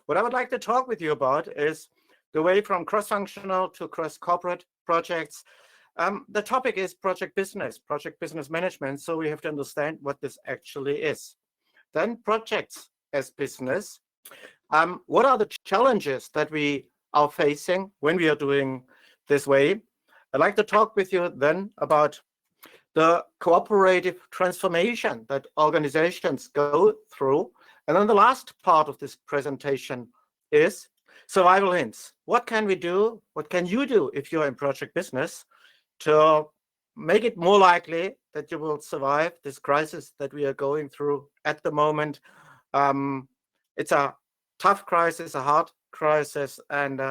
What I would like to talk with you about is the way from cross-functional to cross-corporate projects. The topic is project business management. So we have to understand what this actually is. Then projects as business. What are the challenges that we are facing when we are doing this way? I'd like to talk with you then about the cooperative transformation that organizations go through. And then the last part of this presentation is survival hints. What can we do? What can you do if you're in project business to make it more likely that you will survive this crisis that we are going through at the moment? It's a tough crisis, a hard crisis, and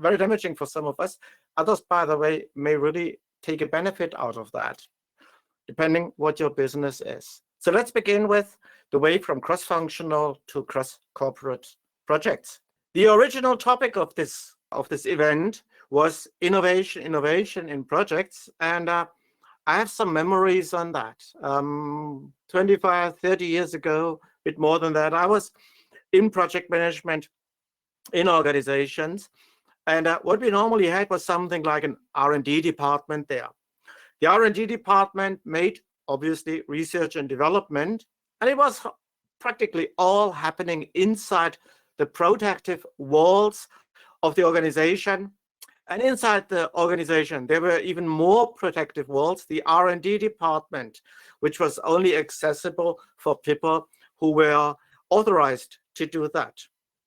very damaging for some of us. Others, by the way, may really take a benefit out of that, depending what your business is. So let's begin with the way from cross-functional to cross-corporate projects. The original topic of this event was innovation in projects, and I have some memories on that. 25, 30 years ago, a bit more than that, I was in project management in organizations, and what we normally had was something like an R&D department there. The R&D department made, obviously, research and development, and it was practically all happening inside the protective walls of the organization. And inside the organization, there were even more protective walls, the R&D department, which was only accessible for people who were authorized to do that.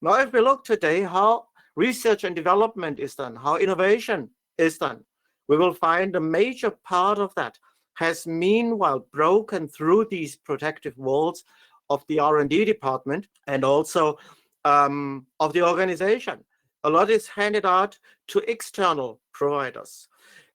Now, if we look today how research and development is done, how innovation is done, we will find a major part of that has meanwhile broken through these protective walls of the R&D department and also of the organization. A lot is handed out to external providers.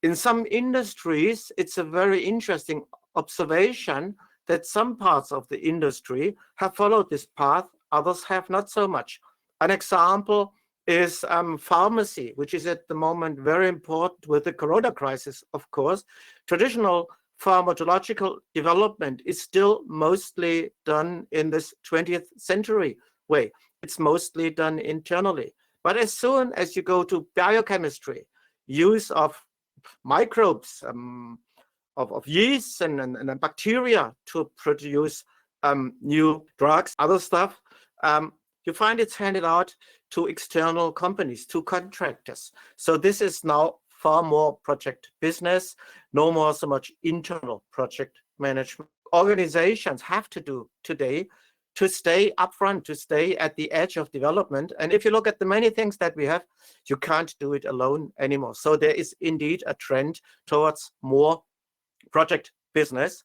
In some industries, it's a very interesting observation that some parts of the industry have followed this path, others have not so much. An example is pharmacy, which is at the moment very important with the corona crisis, of course. Traditional pharmacological development is still mostly done in this 20th century way. It's mostly done internally. But as soon as you go to biochemistry, use of microbes, of yeasts and bacteria to produce new drugs, other stuff, you find it's handed out to external companies, to contractors. So this is now far more project business, no more so much internal project management. Organizations have to do today to stay upfront, to stay at the edge of development. And if you look at the many things that we have, you can't do it alone anymore. So there is indeed a trend towards more project business,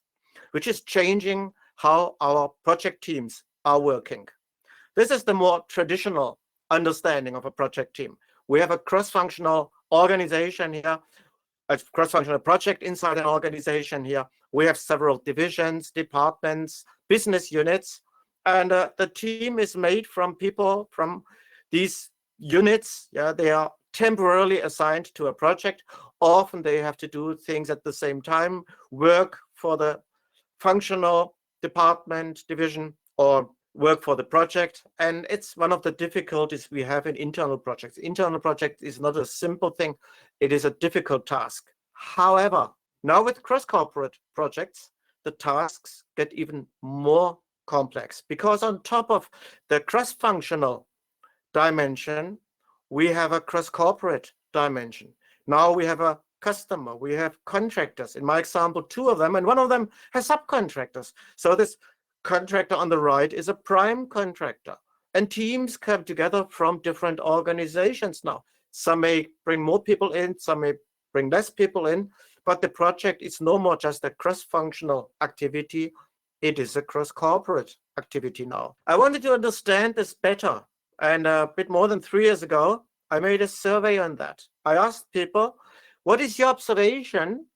which is changing how our project teams are working. This is the more traditional understanding of a project team. We have a cross-functional organization here, a cross-functional project inside an organization here. We have several divisions, departments, business units, and the team is made from people from these units. Yeah, they are temporarily assigned to a project. Often they have to do things at the same time, work for the functional department, division, or work for the project. And it's one of the difficulties we have in internal projects. Internal project is not a simple thing. It is a difficult task. However, now with cross-corporate projects, the tasks get even more complex, because on top of the cross-functional dimension, we have a cross-corporate dimension. Now we have a customer, we have contractors. In my example, 2 of them, and one of them has subcontractors. So this contractor on the right is a prime contractor, and teams come together from different organizations now. Some may bring more people in, some may bring less people in, but the project is no more just a cross-functional activity. It is a cross-corporate activity now. I wanted to understand this better. And a bit more than 3 years ago, I made a survey on that. I asked people, what is your observation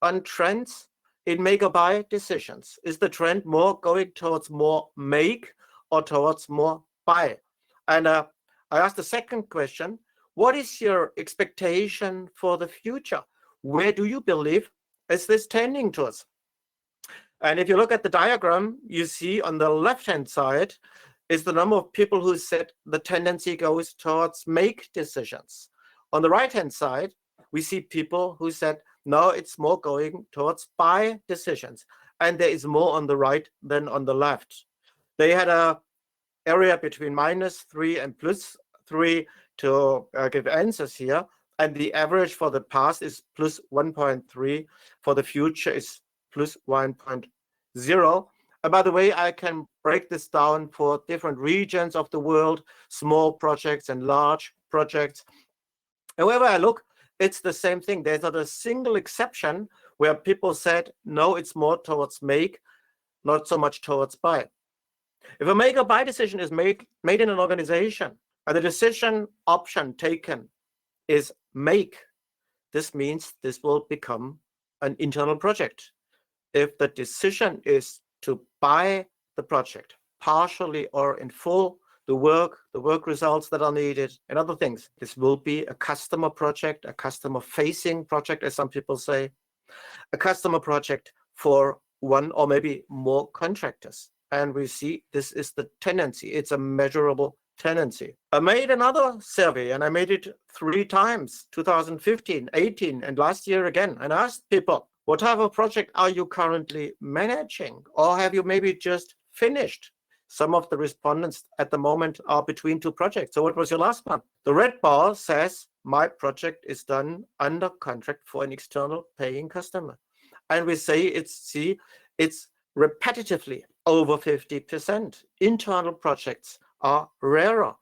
on trends in make or buy decisions? Is the trend more going towards more make or towards more buy? And I asked the second question, what is your expectation for the future? Where do you believe is this tending towards? And if you look at the diagram, you see on the left-hand side, is the number of people who said the tendency goes towards make decisions. On the right-hand side, we see people who said, no, it's more going towards buy decisions. And there is more on the right than on the left. They had a area between -3 and +3 to give answers here. And the average for the past is +1.3. For the future is +1.0. And by the way, I can break this down for different regions of the world, small projects and large projects. And wherever I look, it's the same thing. There's not a single exception where people said, no, it's more towards make, not so much towards buy. If a make or buy decision is made in an organization and the decision option taken is make, this means this will become an internal project. If the decision is to buy the project, partially or in full, the work results that are needed, and other things, this will be a customer project, a customer-facing project, as some people say, a customer project for one or maybe more contractors. And we see this is the tendency. It's a measurable tendency. I made another survey, and I made it 3 times, 2015, 18, and last year again, and asked people, what type of project are you currently managing? Or have you maybe just finished? Some of the respondents at the moment are between 2 projects. So what was your last one? The red bar says, my project is done under contract for an external paying customer. And we say it's repetitively over 50%. Internal projects are rarer,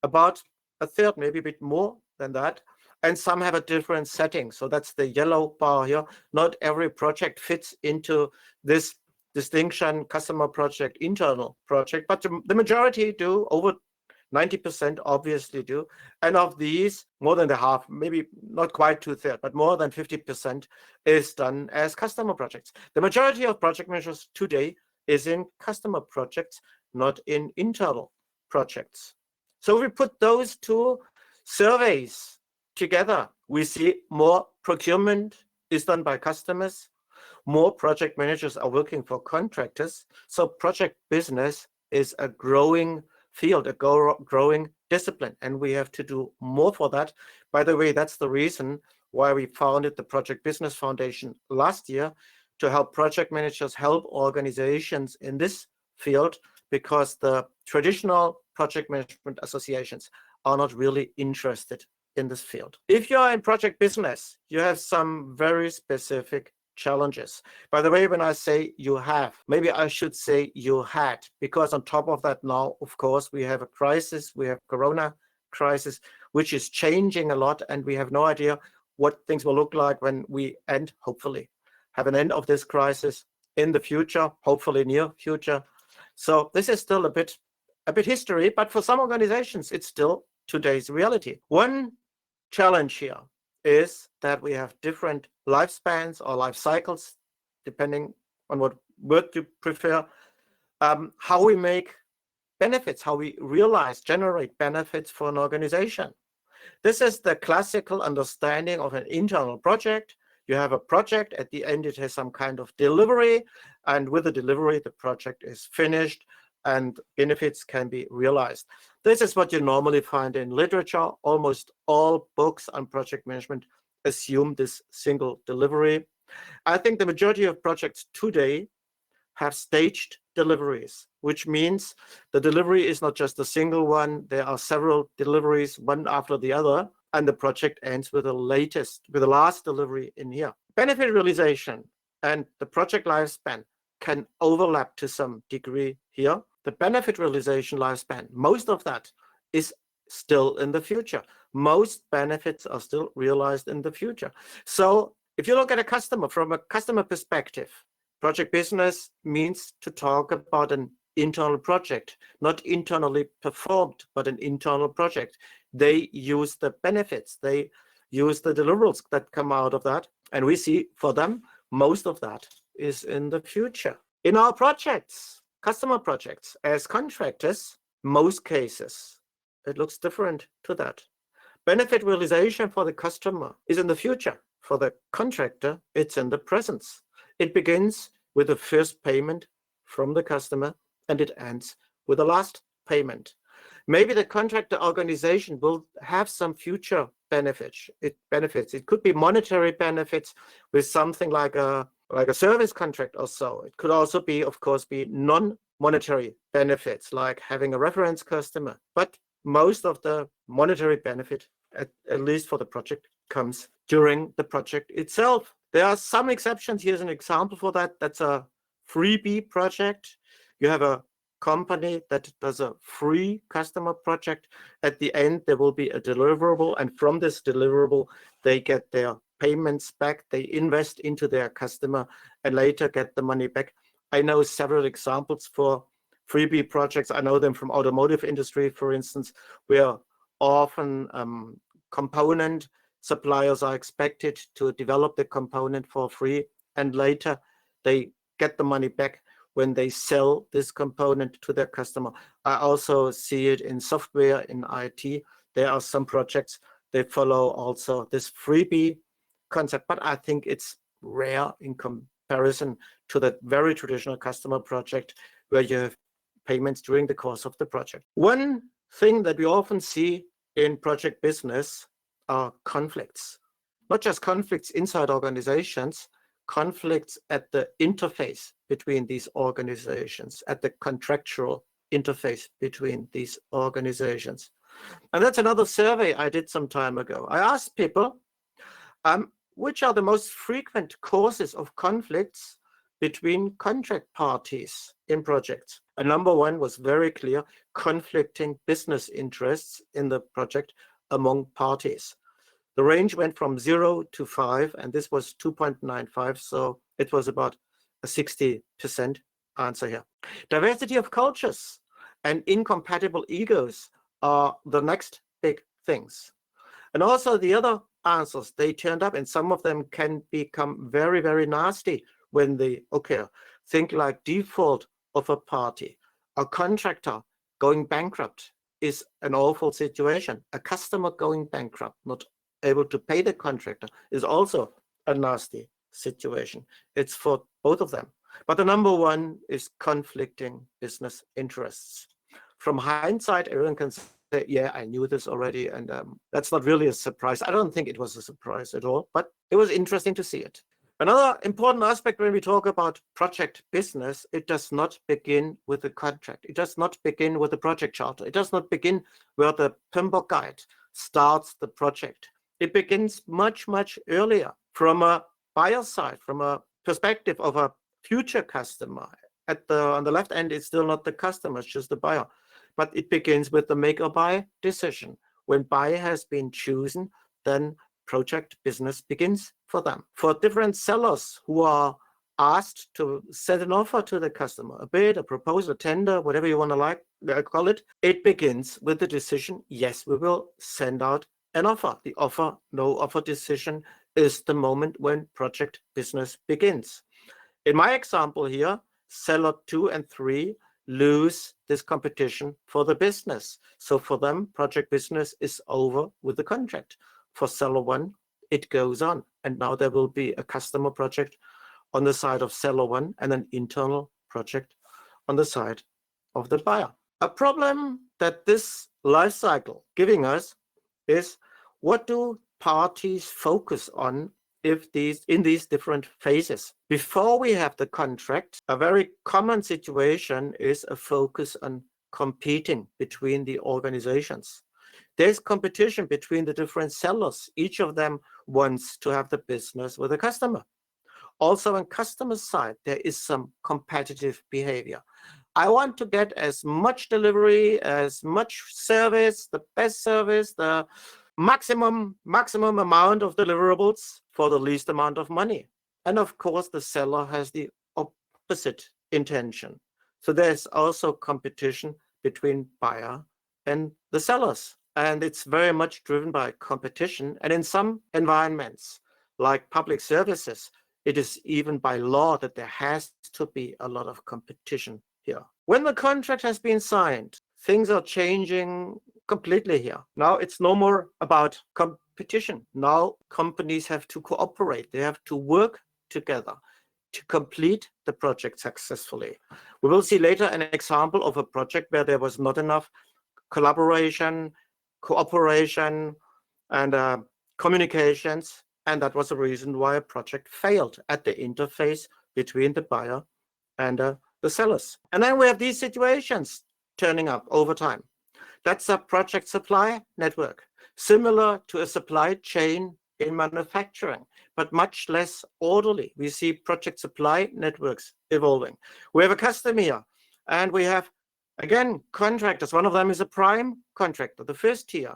about a third, maybe a bit more than that. And some have a different setting. So that's the yellow bar here. Not every project fits into this distinction, customer project, internal project, but the majority do. Over 90% obviously do. And of these, more than the half, maybe not quite 2/3, but more than 50% is done as customer projects. The majority of project managers today is in customer projects, not in internal projects. So we put those 2 surveys together. We see more procurement is done by customers. More project managers are working for contractors. So project business is a growing field, a growing discipline, and we have to do more for that. By the way, that's the reason why we founded the Project Business Foundation last year, to help project managers, help organizations in this field, because the traditional project management associations are not really interested in this field. If you're in project business, you have some very specific challenges. By the way, when I say you have, maybe I should say you had, because on top of that now, of course, we have a crisis, we have Corona crisis, which is changing a lot, and we have no idea what things will look like when we hopefully have an end of this crisis in the future, hopefully near future. So this is still a bit history, but for some organizations, it's still today's reality. One challenge here is that we have different lifespans or life cycles, depending on what word you prefer, how we make benefits, how we generate benefits for an organization. This is the classical understanding of an internal project. You have a project, at the end it has some kind of delivery, and with the delivery, the project is finished and benefits can be realized. This is what you normally find in literature. Almost all books on project management assume this single delivery. I think the majority of projects today have staged deliveries, which means the delivery is not just a single one. There are several deliveries, one after the other, and the project ends with the last delivery in here. Benefit realization and the project lifespan can overlap to some degree here. The benefit realization lifespan, most of that is still in the future. Most benefits are still realized in the future. So if you look at a customer from a customer perspective, project business means to talk about an internal project, not internally performed, but an internal project. They use the benefits, they use the deliverables that come out of that. And we see for them, most of that is in the future. In our projects, customer projects, as contractors, most cases, it looks different to that. Benefit realization for the customer is in the future. For the contractor, it's in the present. It begins with the first payment from the customer, and it ends with the last payment. Maybe the contractor organization will have some future benefits. It could be monetary benefits with something like a service contract or so. It could also be, of course, be non-monetary benefits, like having a reference customer. But most of the monetary benefit, at least for the project, comes during the project itself. There are some exceptions. Here's an example for that. That's a freebie project. You have a company that does a free customer project. At the end, there will be a deliverable, and from this deliverable, they get their payments back. They invest into their customer and later get the money back. I know several examples for freebie projects. I know them from automotive industry, for instance, where often component suppliers are expected to develop the component for free, and later they get the money back when they sell this component to their customer. I also see it in software, in IT. There are some projects that follow also this freebie concept, but I think it's rare in comparison to the very traditional customer project where you have payments during the course of the project. One thing that we often see in project business are conflicts. Not just conflicts inside organizations, conflicts at the interface between these organizations, at the contractual interface between these organizations. And that's another survey I did some time ago. I asked people, which are the most frequent causes of conflicts between contract parties in projects? And number one was very clear: conflicting business interests in the project among parties. The range went from 0 to 5, and this was 2.95, so it was about a 60% answer here. Diversity of cultures and incompatible egos are the next big things. And also the other answers, they turned up, and some of them can become very, very nasty when they occur. Think like default of a party. A contractor going bankrupt is an awful situation. A customer going bankrupt, not able to pay the contractor, is also a nasty situation. It's for both of them. But the number one is conflicting business interests. From hindsight, everyone can say, yeah, I knew this already, and that's not really a surprise. I don't think it was a surprise at all, but it was interesting to see it. Another important aspect when we talk about project business, it does not begin with the contract. It does not begin with the project charter. It does not begin where the PMBOK guide starts the project. It begins much, much earlier from a buyer side, from a perspective of a future customer. On the left end, it's still not the customer, it's just the buyer. But it begins with the make or buy decision. When buy has been chosen, then project business begins for them. For different sellers who are asked to send an offer to the customer, a bid, a proposal, a tender, whatever you want to call it, it begins with the decision, yes, we will send out an offer. The offer, no offer decision is the moment when project business begins. In my example here, seller 2 and 3 lose this competition for the business. So for them, project business is over with the contract. For seller 1, it goes on. And now there will be a customer project on the side of seller 1 and an internal project on the side of the buyer. A problem that this life cycle giving us is, what do parties focus on in these different phases? Before we have the contract, a very common situation is a focus on competing between the organizations. There's competition between the different sellers. Each of them wants to have the business with a customer. Also on customer side, there is some competitive behavior. I want to get as much delivery, as much service, the best service, the maximum amount of deliverables for the least amount of money. And of course, the seller has the opposite intention. So there's also competition between buyer and the sellers. And it's very much driven by competition. And in some environments, like public services, it is even by law that there has to be a lot of competition here. When the contract has been signed, things are changing completely here. Now it's no more about competition. Now companies have to cooperate. They have to work together. to complete the project successfully. We will see later an example of a project where there was not enough collaboration, cooperation, and communications, and that was the reason why a project failed at the interface between the buyer and the sellers. And then we have these situations turning up over time. That's a project supply network, similar to a supply chain in manufacturing, but much less orderly. We see project supply networks evolving. We have a customer here, and we have, again, contractors. One of them is a prime contractor, the first tier,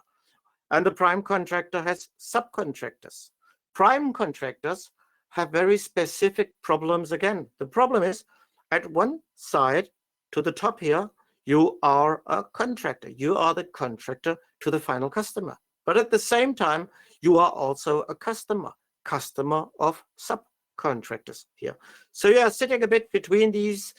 and the prime contractor has subcontractors. Prime contractors have very specific problems again. The problem is, at one side, to the top here, you are a contractor. You are the contractor to the final customer. But at the same time, you are also a customer of subcontractors here. So you are sitting a bit between these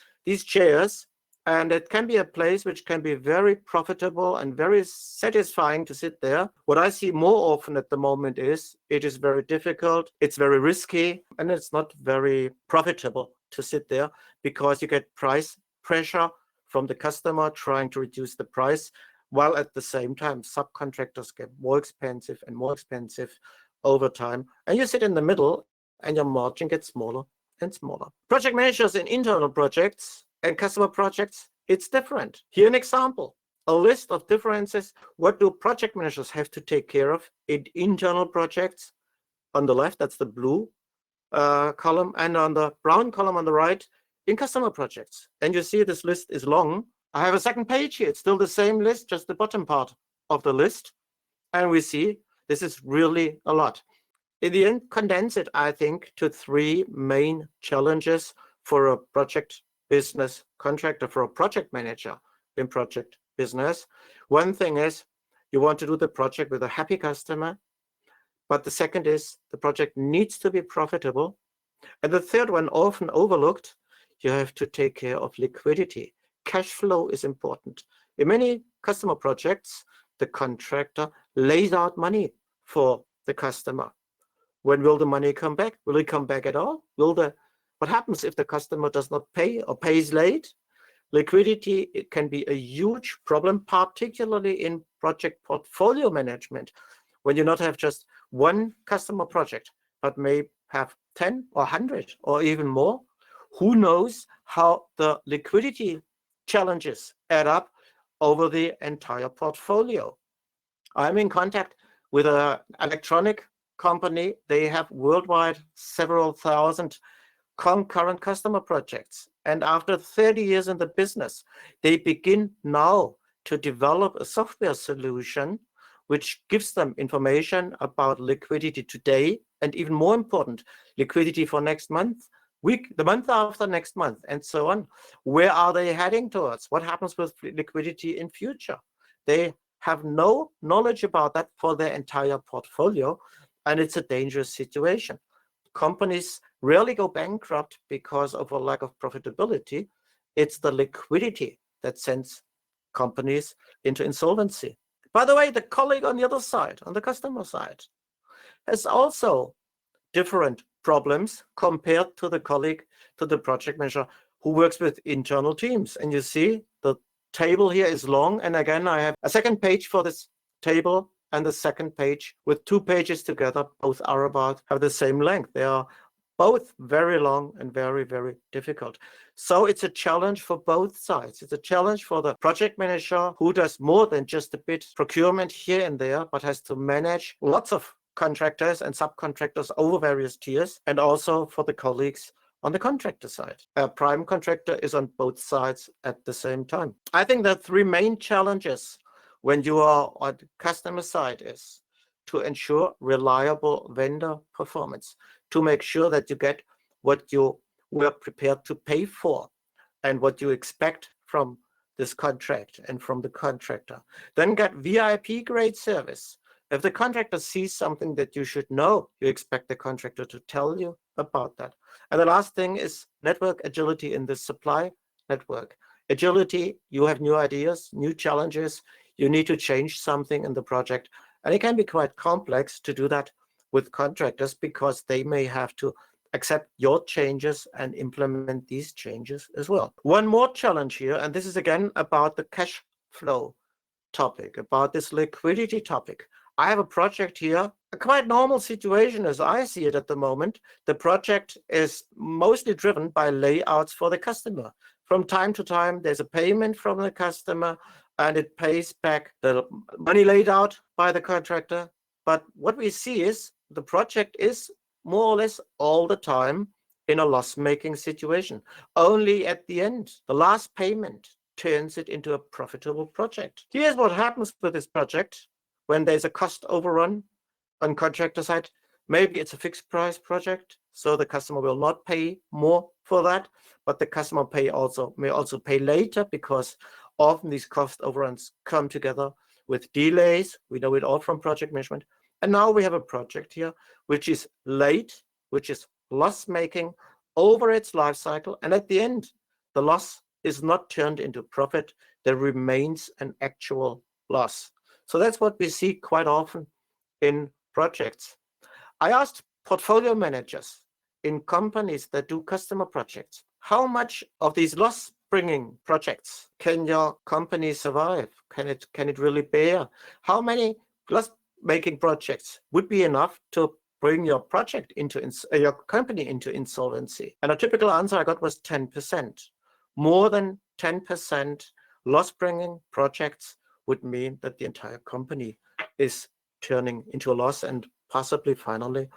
chairs, and it can be a place which can be very profitable and very satisfying to sit there. What I see more often at the moment is it is very difficult, it's very risky, and it's not very profitable to sit there because you get price pressure from the customer trying to reduce the price, while at the same time subcontractors get more expensive and more expensive over time. And you sit in the middle and your margin gets smaller and smaller. Project managers in internal projects and customer projects, it's different. Here an example, a list of differences. What do project managers have to take care of in internal projects? On the left, that's the blue column, and on the brown column on the right, in customer projects. And you see this list is long. I have a second page here. It's still the same list, just the bottom part of the list. And we see this is really a lot. In the end, condense it, I think, to three main challenges for a project business contractor, for a project manager in project business. One thing is you want to do the project with a happy customer. But the second is the project needs to be profitable. And the third one, often overlooked, you have to take care of liquidity. Cash flow is important. In many customer projects, the contractor lays out money for the customer. When will the money come back? Will it come back at all? What happens if the customer does not pay or pays late? Liquidity, it can be a huge problem, particularly in project portfolio management, when you not have just one customer project, but may have 10 or 100 or even more. Who knows how the liquidity challenges add up over the entire portfolio? I'm in contact with an electronic company. They have worldwide several thousand concurrent customer projects. And after 30 years in the business, they begin now to develop a software solution which gives them information about liquidity today, and even more important, liquidity for next month, week, the month after next month, and so on. Where are they heading towards? What happens with liquidity in future? They have no knowledge about that for their entire portfolio, and it's a dangerous situation. Companies rarely go bankrupt because of a lack of profitability. It's the liquidity that sends companies into insolvency. By the way, the colleague on the other side, on the customer side, has also different problems compared to the colleague, to the project manager who works with internal teams. And you see the table here is long. And again, I have a second page for this table and the second page with 2 pages together. Both are have the same length. They are both very long and very, very difficult. So it's a challenge for both sides. It's a challenge for the project manager who does more than just a bit procurement here and there, but has to manage lots of contractors and subcontractors over various tiers, and also for the colleagues on the contractor side. A prime contractor is on both sides at the same time. I think the 3 main challenges when you are on the customer side is to ensure reliable vendor performance, to make sure that you get what you were prepared to pay for and what you expect from this contract and from the contractor. Then get VIP grade service. If the contractor sees something that you should know, you expect the contractor to tell you about that. And the last thing is network agility in the supply network. Agility, you have new ideas, new challenges, you need to change something in the project. And it can be quite complex to do that with contractors because they may have to accept your changes and implement these changes as well. One more challenge here, and this is again about the cash flow topic, about this liquidity topic. I have a project here, a quite normal situation as I see it at the moment. The project is mostly driven by layouts for the customer. From time to time, there's a payment from the customer and it pays back the money laid out by the contractor. But what we see is the project is more or less all the time in a loss-making situation. Only at the end, the last payment turns it into a profitable project. Here's what happens with this project when there's a cost overrun on contractor side. Maybe it's a fixed price project, so the customer will not pay more for that, but the customer may also pay later, because often these cost overruns come together with delays. We know it all from project management. And now we have a project here which is late, which is loss-making over its life cycle, and at the end, the loss is not turned into profit. There remains an actual loss. So that's what we see quite often in projects. I asked portfolio managers in companies that do customer projects, how much of these loss-bringing projects can your company survive? Can it really bear? How many loss-making projects would be enough to bring your project into your company into insolvency? And a typical answer I got was 10%. More than 10% loss-bringing projects would mean that the entire company is turning into a loss and possibly finally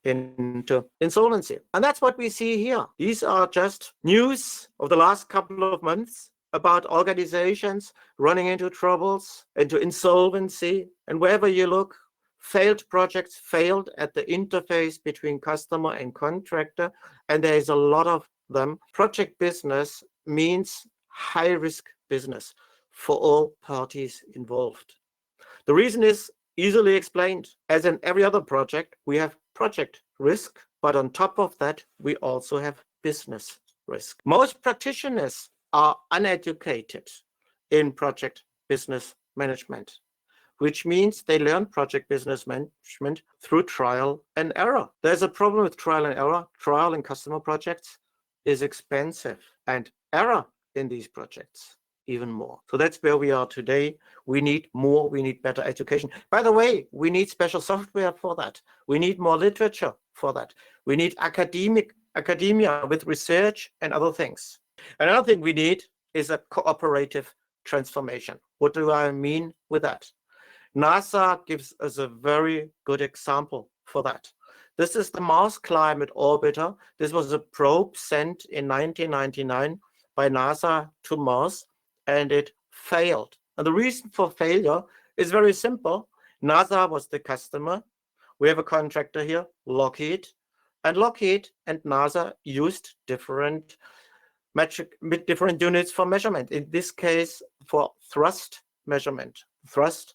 into insolvency. And that's what we see here. These are just news of the last couple of months about organizations running into troubles, into insolvency, and wherever you look, failed projects, failed at the interface between customer and contractor, and there is a lot of them. Project business means high-risk business for all parties involved. The reason is easily explained. As in every other project, we have project risk, but on top of that, we also have business risk. Most practitioners are uneducated in project business management, which means they learn project business management through trial and error. There's a problem with trial and error. Trial in customer projects is expensive, and error in these projects even more. So that's where we are today. We need more, we need better education. By the way, we need special software for that. We need more literature for that. We need academia with research and other things. Another thing we need is a cooperative transformation. What do I mean with that? NASA gives us a very good example for that. This is the Mars Climate Orbiter. This was a probe sent in 1999 by NASA to Mars, and it failed. And the reason for failure is very simple. NASA was the customer. We have a contractor here, Lockheed, and Lockheed and NASA used different units for measurement. In this case, for thrust measurement, thrust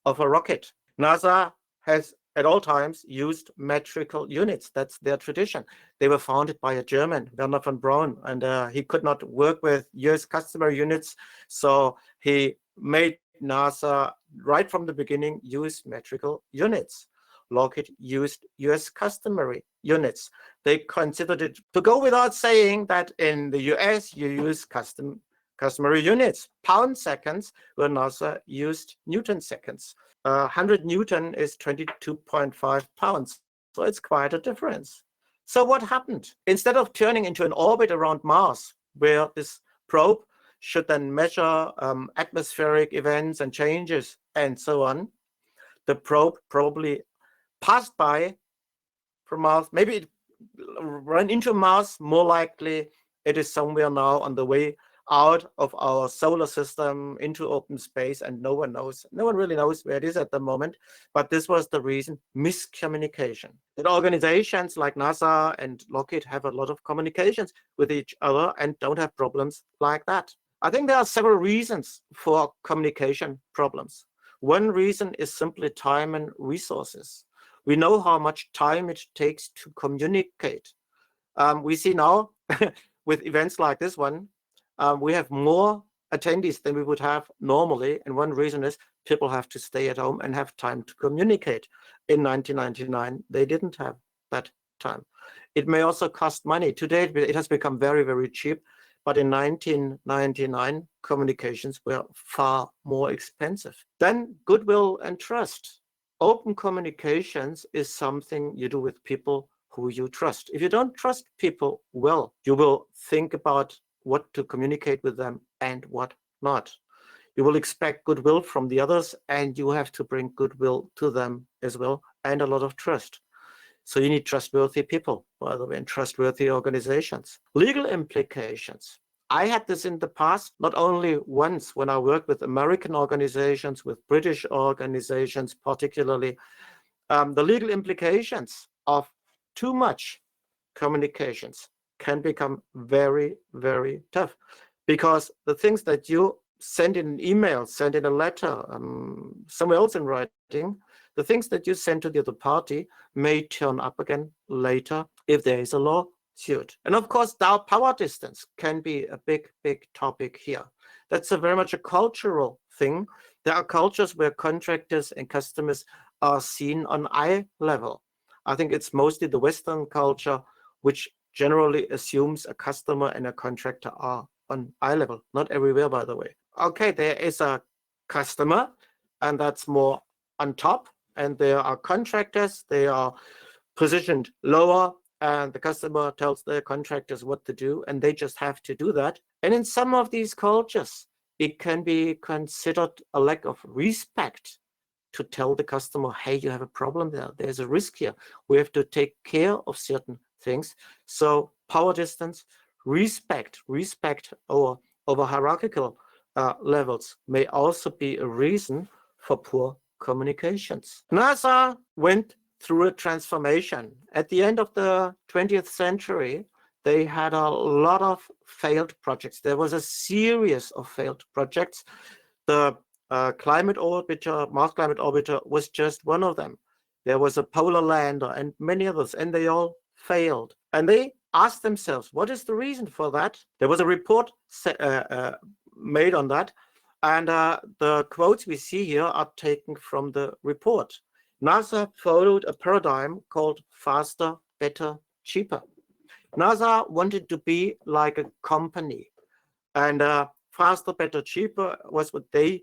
of a rocket. NASA has at all times used metrical units. That's their tradition. They were founded by a German, Werner von Braun, and he could not work with US customer units. So he made NASA right from the beginning use metrical units. Lockheed used US customary units. They considered it to go without saying that in the US you use customary units, pound seconds, where NASA used Newton seconds. 100 Newton is 22.5 pounds. So it's quite a difference. So what happened? Instead of turning into an orbit around Mars, where this probe should then measure atmospheric events and changes and so on, the probe probably passed by from Mars. Maybe it ran into Mars. More likely, it is somewhere now on the way out of our solar system into open space, and no one knows. No one really knows where it is at the moment, but this was the reason: miscommunication. And organizations like NASA and Lockheed have a lot of communications with each other and don't have problems like that. I think there are several reasons for communication problems. One reason is simply time and resources. We know how much time it takes to communicate. We see now with events like this one, we have more attendees than we would have normally. And one reason is people have to stay at home and have time to communicate. In 1999, they didn't have that time. It may also cost money. Today, it has become very, very cheap. But in 1999, communications were far more expensive. Then goodwill and trust. Open communications is something you do with people who you trust. If you don't trust people well, you will think about what to communicate with them and what not. You will expect goodwill from the others, and you have to bring goodwill to them as well, and a lot of trust. So you need trustworthy people, by the way, and trustworthy organizations. Legal implications. I had this in the past, not only once when I worked with American organizations, with British organizations, particularly. The legal implications of too much communications can become very, very tough, because the things that you send in an email, send in a letter, somewhere else in writing, the things that you send to the other party may turn up again later if there is a lawsuit. And of course, power distance can be a big, big topic here. That's very much a cultural thing. There are cultures where contractors and customers are seen on eye level. I think it's mostly the Western culture which generally assumes a customer and a contractor are on eye level. Not everywhere, by the way. Okay, there is a customer, and that's more on top, and there are contractors. They are positioned lower, and the customer tells their contractors what to do, and they just have to do that. And in some of these cultures, it can be considered a lack of respect to tell the customer, hey, you have a problem there. There's a risk here. We have to take care of certain things. So power distance, respect over hierarchical levels may also be a reason for poor communications. NASA went through a transformation. At the end of the 20th century, they had a lot of failed projects. There was a series of failed projects. The Mars Climate Orbiter was just one of them. There was a polar lander and many others, and they all failed. And they asked themselves, what is the reason for that? There was a report made on that, and the quotes we see here are taken from the report. NASA followed a paradigm called faster, better, cheaper. NASA wanted to be like a company, and faster, better, cheaper was what they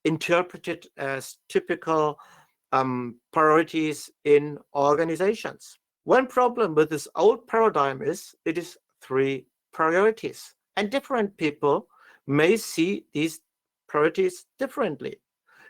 interpreted as typical priorities in organizations. One problem with this old paradigm is it is 3 priorities, and different people may see these priorities differently.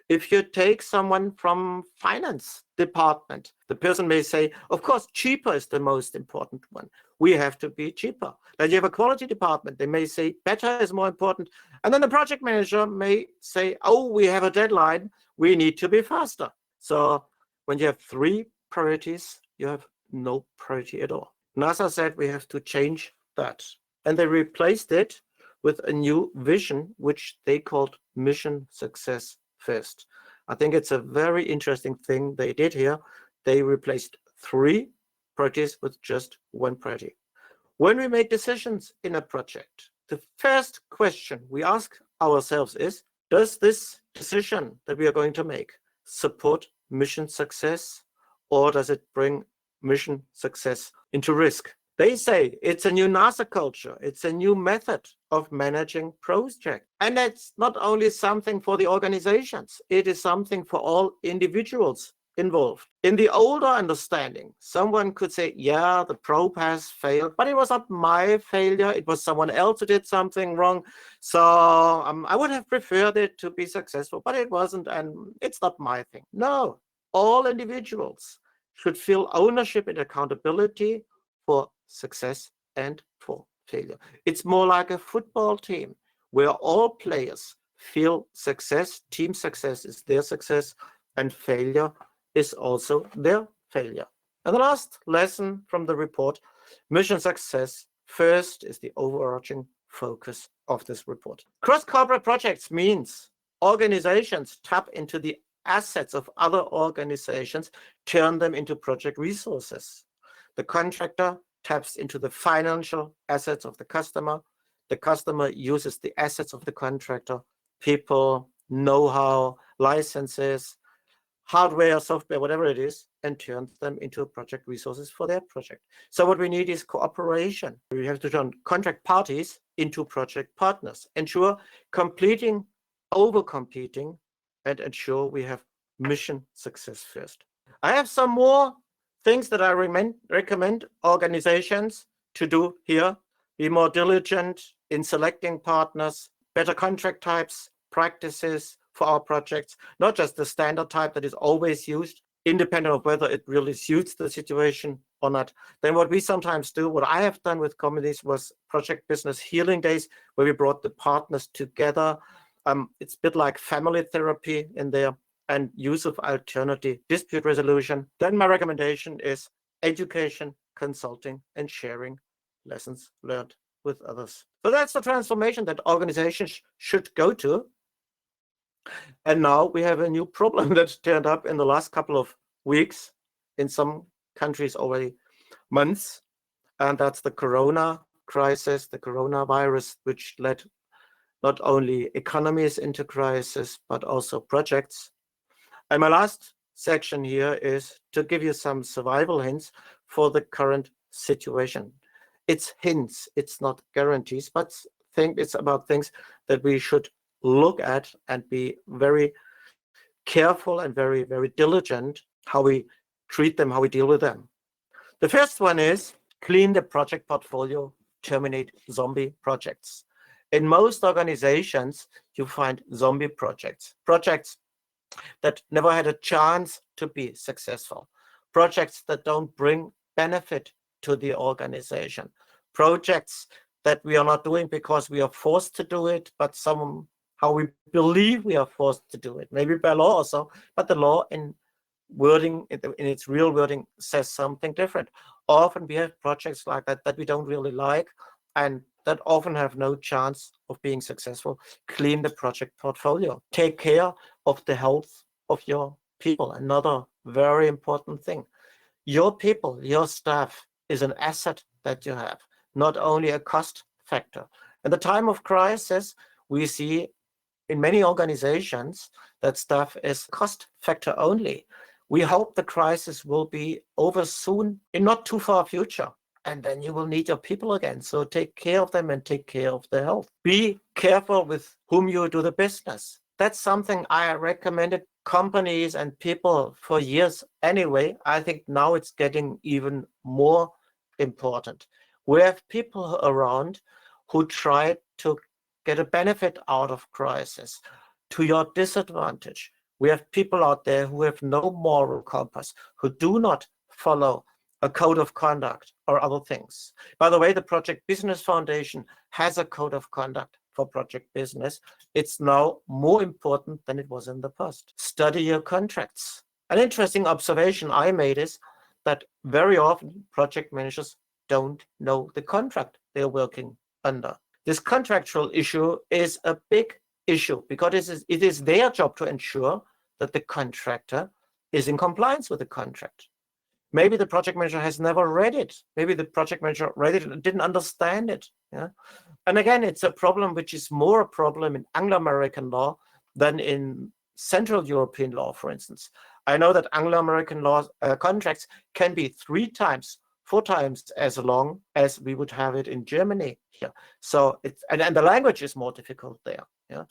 If you take someone from finance department, the person may say, of course, cheaper is the most important one. We have to be cheaper. Then you have a quality department. They may say better is more important. And then the project manager may say, oh, we have a deadline. We need to be faster. So when you have 3 priorities, you have no priority at all. NASA said we have to change that. And they replaced it with a new vision, which they called mission success first. I think it's a very interesting thing they did here. They replaced 3 priorities with just 1 priority. When we make decisions in a project, the first question we ask ourselves is, does this decision that we are going to make support mission success, or does it bring mission success into risk? They say it's a new NASA culture. It's a new method of managing projects. And that's not only something for the organizations, it is something for all individuals involved. In the older understanding, someone could say, yeah, the probe has failed, but it was not my failure. It was someone else who did something wrong. So I would have preferred it to be successful, but it wasn't, and it's not my thing. No, all individuals should feel ownership and accountability for success and for failure. It's more like a football team where all players feel success, team success is their success, and failure is also their failure. And the last lesson from the report, mission success first is the overarching focus of this report. Cross-corporate projects means organizations tap into the assets of other organizations, turn them into project resources. The contractor taps into the financial assets of the customer. The customer uses the assets of the contractor, people, know-how, licenses, hardware, software, whatever it is, and turns them into project resources for their project. So what we need is cooperation. We have to turn contract parties into project partners, ensure completing, over-competing, and ensure we have mission success first. I have some more things that I recommend organizations to do here. Be more diligent in selecting partners, better contract types, practices for our projects, not just the standard type that is always used, independent of whether it really suits the situation or not. Then what we sometimes do, what I have done with companies, was project business healing days, where we brought the partners together. It's a bit like family therapy in there, and use of alternative dispute resolution. Then my recommendation is education, consulting, and sharing lessons learned with others. So that's the transformation that organizations should go to. And now we have a new problem that turned up in the last couple of weeks, in some countries already months, and that's the corona crisis, the coronavirus, which led not only economies into crisis, but also projects. And my last section here is to give you some survival hints for the current situation. It's hints, it's not guarantees, but it's about things that we should look at and be very careful and very, very diligent how we treat them, how we deal with them. The first one is clean the project portfolio, terminate zombie projects. In most organizations, you find zombie projects that never had a chance to be successful, projects that don't bring benefit to the organization, projects that we are not doing because we are forced to do it, but somehow we believe we are forced to do it, maybe by law also, but the law in wording, in its real wording, says something different. Often we have projects like that we don't really like, and that often have no chance of being successful. Clean the project portfolio. Take care of the health of your people. Another very important thing. Your people, your staff is an asset that you have, not only a cost factor. In the time of crisis, we see in many organizations that staff is cost factor only. We hope the crisis will be over soon, in not too far future. And then you will need your people again. So take care of them and take care of their health. Be careful with whom you do the business. That's something I recommended companies and people for years anyway. I think now it's getting even more important. We have people around who try to get a benefit out of crisis to your disadvantage. We have people out there who have no moral compass, who do not follow a code of conduct or other things. By the way, the Project Business Foundation has a code of conduct for project business. It's now more important than it was in the past. Study your contracts. An interesting observation I made is that very often project managers don't know the contract they're working under. This contractual issue is a big issue because it is their job to ensure that the contractor is in compliance with the contract. Maybe the project manager has never read it. Maybe the project manager read it and didn't understand it. Yeah? And again, it's a problem which is more a problem in Anglo-American law than in Central European law, for instance. I know that Anglo-American law contracts can be 3 times, 4 times as long as we would have it in Germany here. So it's and the language is more difficult there. Yeah?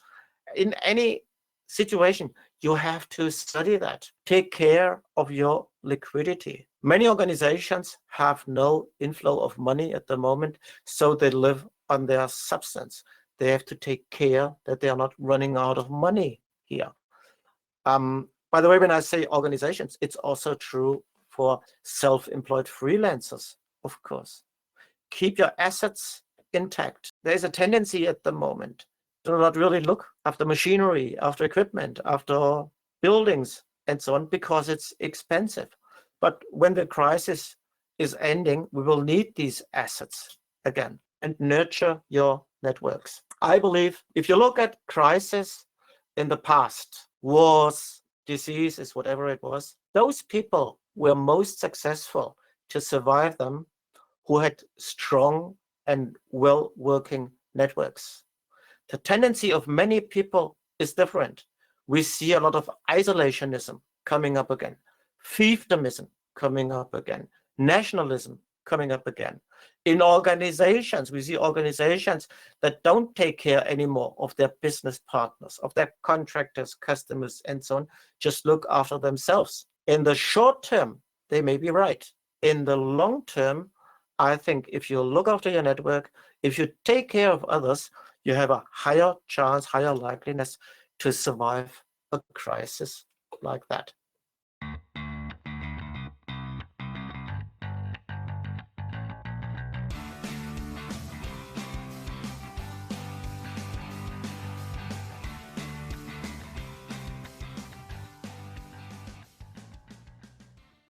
In any situation, you have to study that. Take care of your liquidity. Many organizations have no inflow of money at the moment, so they live on their substance. They have to take care that they are not running out of money here. By the way, when I say organizations, it's also true for self-employed freelancers, of course. Keep your assets intact. There's a tendency at the moment to not really look after machinery, after equipment, after buildings, and so on, because it's expensive. But when the crisis is ending, we will need these assets again and nurture your networks. I believe if you look at crisis in the past, wars, diseases, whatever it was, those people were most successful to survive them who had strong and well-working networks. The tendency of many people is different. We see a lot of isolationism coming up again, fiefdomism coming up again, nationalism coming up again. In organizations, we see organizations that don't take care anymore of their business partners, of their contractors, customers, and so on, just look after themselves. In the short term, they may be right. In the long term, I think if you look after your network, if you take care of others, you have a higher chance, higher likeliness to survive a crisis like that.